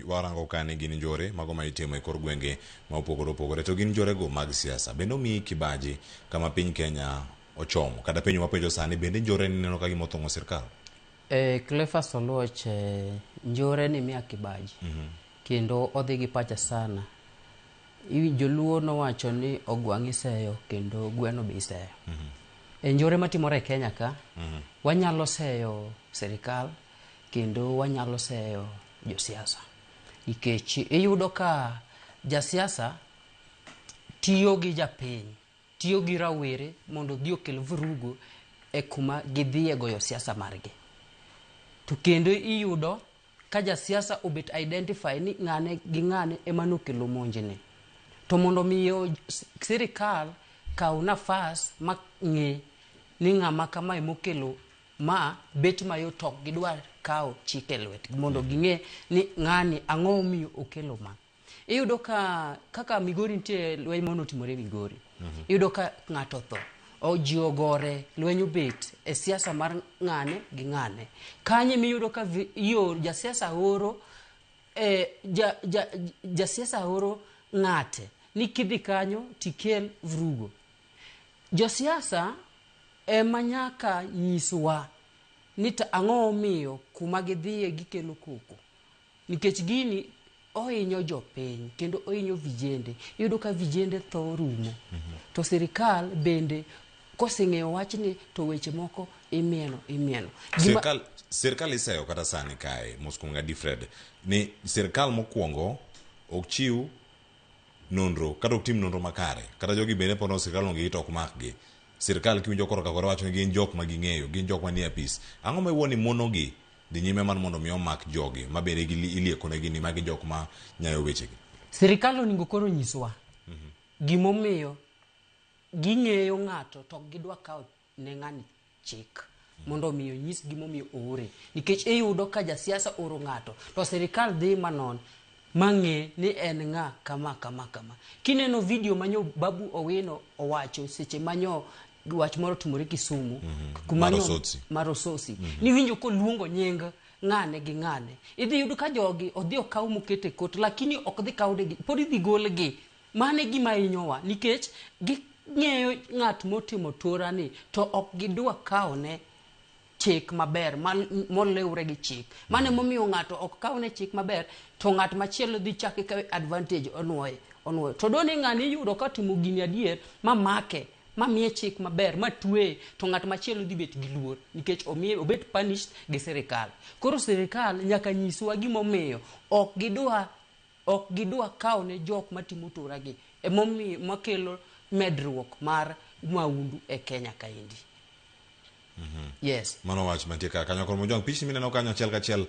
warango kane gin njore mago ma itimo e kor gwenge ma opogore opogore, to gin njore go mag siasa. Bende omiyi kibaji kama piny Kenya ochomo, kata piny mapenjo sani, bende njore ni neno ka gima othong'o sirkal? Cleophas Oluoch, njore ni miya kibaji kendo odhi gi pacha sana. Joluo nowacho ni ogwang' iseyo kendo gweno be iseyo. Njore matimore e Kenya ka, wanyalo seyo sirikal kendo wanyalo seyo josiasa. Nikech iyudo ka jasiasa tiyo gi japiny, tiyo gi rawere mondo dhi okel vurugo e kuma gidhiye goyo siasa margi. To kendo iyudo ka jasiasa obet identify ni ng'ane gi ng'ane ema nokelo monjni. To mondo miyo sirikal kaw nafas ma ng'e ni ng'ama kama mokelo ma bet mayot, ok gidwar kaw chik e lwetgi mondo ging'e ni ng'ani ang'o omiyo okelo ma. Iyudo ka kaka Migori nitie lweny monotimore Migori. Iyudo ka ng'ato tho, ji ogore, lweny obet e siasa mar ng'ane gi ng'ane. Kanye miyudo ka jasiasa oro jasiasa oro ng'ate ni kidhi kanyo tikel vrugo. Josiasa ema nyaka nyiswa ni ang'o omiyo kuma gidhiye gikelo koko. Nikech gini ohinyo jopiny kendo ohinyo vijende. Iyudo ka vijende tho rumo. To sirikal bende koseng'eyo wachni to weche moko imieno. Sirkal iseyo kata sani kae, Muskunga Difred, ni sirkal mokwongo ok chiw nonro kata ok tim nonro makare, kata jogi bende pono sirkal onge to ok makgi. Sirkal kiwinjo koro kakore wacho ni gin jok ma ging'eyo, gin jok manie apis. Ang'o ma iwuo ni monogi dhi nyime man mondo mi omak jogi ma bende iliekonegi ni magi jok ma nyayo wechegi? Sirkal oningo koro nyiswa gimomiyo ging'eyo ng'ato to gidwa kawo ne ng'ani chik mondo omiyo nyis gimomiyo oore. Nikech iyudo ka jasiasa oro ng'ato to sirkal dhi manon mang'e ni en ng'a kama. Kineno video manyo Babu Owino owacho seche manyo wach moro timore Kisumu, Marososi, ni winjo koluongo nying ng'ane gi ng'ane. Idhi yudo ka jogi odhi okaw mokete kot, lakini ok dhi kawdegi, pod idhi golgi. Mane gima hinyowa, nikech ging'eyo ng'at motimo torani to ok gidwa kawne chik maber molewre gi chik. Mane momiyo ng'ato ok kawne chik maber to ng'at machielo dhi chake kawe advantage onwoye. To doni ng'ani yudo ka timo gini adier ma make, ma miye chik maber, ma tweye, to ng'at machielo dhi bet gi luor nikech omiye obet punished gi sirikal. Koro sirikal nyaka nyiswa gimomiyo ok gidwa kawne jok matimo toragi, emomiyo makelo medruok mar maundu e Kenya kaendi. Yes. Mano wach mantie ka kanyo koro mojong pichni mineno kanyo achiel kachiel